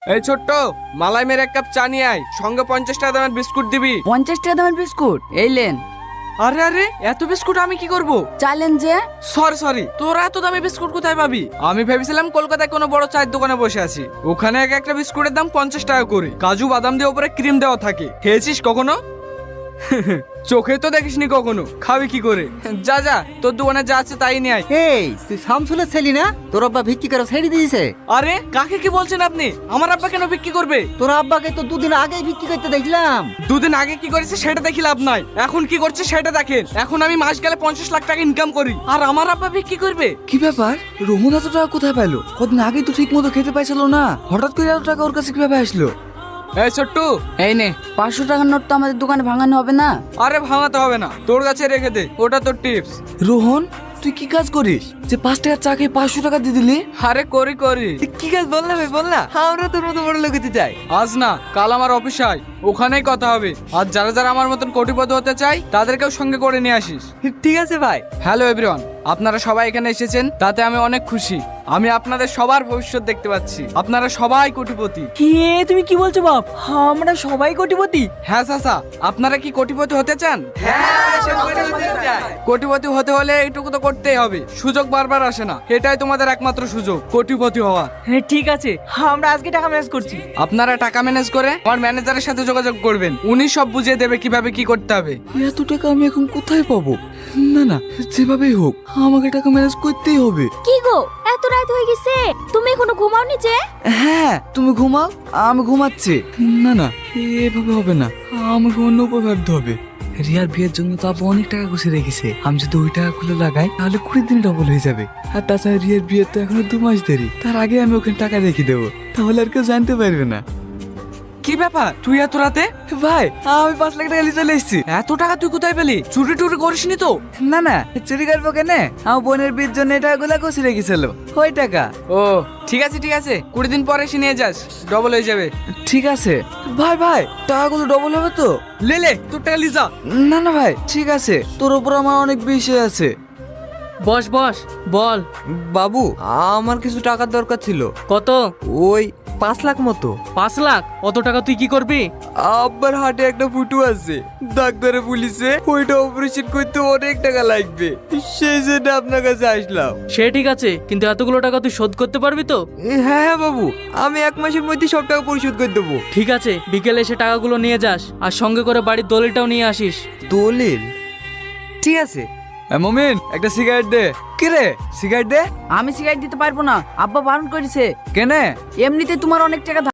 এই ছোট্ট, মালাই মেরে এক কাপ চা নিয়ে আয়, সঙ্গে 50 টাকা দামের বিস্কুট দিবি। 50 টাকা দামের বিস্কুট এই লেন। আরে আরে, এত বিস্কুট আমি কি করব? চাইলেন যে সরি, তোরা এত দামি বিস্কুট কোথায় পাবি? আমি ভেবেছিলাম কলকাতায় কোনো বড় চায়ের দোকানে বসে আছি, ওখানে এক একটা বিস্কুটের দাম 50 টাকা করে, কাজু বাদাম দিয়ে উপরে ক্রিম দেওয়া থাকে। খেয়েছিস কখনো? চোখে তো দেখিসনি কখনো, খাবি কি করে? যা যা, তোর দোকানে যা আছে তাই নিয়ে আয়। এই তুই শামসুলের ছেলি না? তোর আব্বা ভিক্ষি করে ছেড়ে দিয়েছে। আরে কাকে কি বলছেন আপনি? আমার আব্বা কেন বিক্রি করবে? তোর আব্বাকে তো দুদিন আগেই ভিক্ষি করতে দেখলাম। দুদিন আগে কি করেছে সেটা দেখি লাভ নাই, এখন কি করছে সেটা দেখেন। এখন আমি মাস গেলে 50 লাখ টাকা ইনকাম করি, আর আমার আব্বা বিক্রি করবে? কি ব্যাপার, রোহন এত টাকা কোথায় পাইলো? কদিন আগে তো ঠিক মতো খেতে পাইছিল না, হঠাৎ করে এত টাকা ওর কাছে কিভাবে আসলো? এই ছোট্টু, এই নে 500 টাকার নোট তো আমাদের দোকানে ভাঙানো হবে না। আরে ভাঙাতে হবে না, তোর কাছে রেখে দে, ওটা তোর টিপস। রোহন তুই কি কাজ করিস যে 5 টাকার চা খেয়ে 500 টাকা দিয়ে দিলি? আরে করি কি কাজ বল না ভাই, বল না, আমরা তোর মতো বড় লোক হতে চাই। আজ না কাল আমার অফিস আয়, ওখানেই কথা হবে। আর যারা যারা আমার মতন কোটিপতি হতে চাই তাদেরকেও সঙ্গে করে নিয়ে আসিস। ঠিক আছে ভাই। হ্যালো এভরিওয়ান, আপনারা সবাই এখানে এসেছেন তাতে আমি অনেক খুশি। আমি আপনাদের সবার ভবিষ্যৎ দেখতে পাচ্ছি, আপনারা সবাই কোটিপতি। তুমি কি বলছো বাপ? আমরা সবাই কোটিপতি। হ্যাঁ চাচা, আপনারা কি কোটিপতি হতে চান? কোটিপতি হতে হলে এইটুকু তো করতেই হবে, সুযোগ বারবার আসে না, এটাই তোমাদের একমাত্র সুযোগ কোটিপতি হওয়ার। হ্যাঁ ঠিক আছে, আমরা আজকে টাকা ম্যানেজ করছি। আপনারা টাকা ম্যানেজ করে আমার ম্যানেজারের সাথে যোগাযোগ করবেন, উনি সব বুঝিয়ে দেবে কিভাবে কি করতে হবে। এত টাকা আমি এখন কোথায় পাবো? না না, যেভাবেই হোক আমাকে টাকা ম্যানেজ করতেই হবে। কি গো, এত রাত হয়ে গেছে, তুমি এখনো ঘুমাওনি যে? হ্যাঁ তুমি ঘুমাও, আমি ঘুমাচ্ছি। না না, এভাবে হবে না, আমাকে অন্য উপায় ভাবতে হবে। রিয়ার বিয়ের জন্য তো আপু অনেক টাকা গুছিয়ে রেখেছে, আমি যদি ওই টাকা খুলে লাগাই তাহলে 20 দিন ডবল হয়ে যাবে। আর তাছাড়া রিয়ার বিয়ের তো এখনো 2 মাস দেরি, তার আগে আমি ওখানে টাকা রেখে দেবো, তাহলে আর কেউ জানতে পারবে না। কি ব্যাপার, তুই এত রাতে? ভাই আমি 5 লাখ টাকা নিয়ে চলে এসেছি। এত টাকা তুই কোথায় পেলি? চুরি টুরি করিসনি তো? না না, চুরি করবো কেন, আমার বোনের বিয়ের জন্য এই টাকাগুলো গুছিয়ে রেখেছিল, ওই টাকা। ও ঠিক আছে 20 দিন পরে এসে নিয়ে যাস, ডবল হয়ে যাবে। ঠিক আছে ভাই, ভাই টাকাগুলো ডবল হবে তো? লে তোর টাকা লিজা। না না ভাই, ঠিক আছে, তোর উপর আমার অনেক বিষয় আছে। বস বল। বাবু আমার কিছু টাকার দরকার ছিল। কত? ওই 5 লাখ মতো। 5 লাখ? অত টাকা তুই কি করবি? আব্বার হাটে একটা ফুটু আছে, ডাক্তারে বলিছে ওইটা অপারেশন করতে অনেক টাকা লাগবে, সেই জন্য আপনার কাছে আসলাম। সে ঠিক আছে, কিন্তু এতগুলো টাকা তুই শোধ করতে পারবি তো? হ্যাঁ বাবু, আমি 1 মাসের মধ্যে সব টাকা পরিশোধ করে দেবো। ঠিক আছে, বিকেলে এসে টাকাগুলো নিয়ে যাস, আর সঙ্গে করে বাড়ির দলিলটাও নিয়ে আসিস। দলিল? ঠিক আছে। মমিন একটা সিগারেট দে। কি রে, সিগারেট দে। আমি সিগারেট দিতে পারবো না, আব্বা বারণ করেছে। কেনে? এমনিতে তোমার অনেক টাকা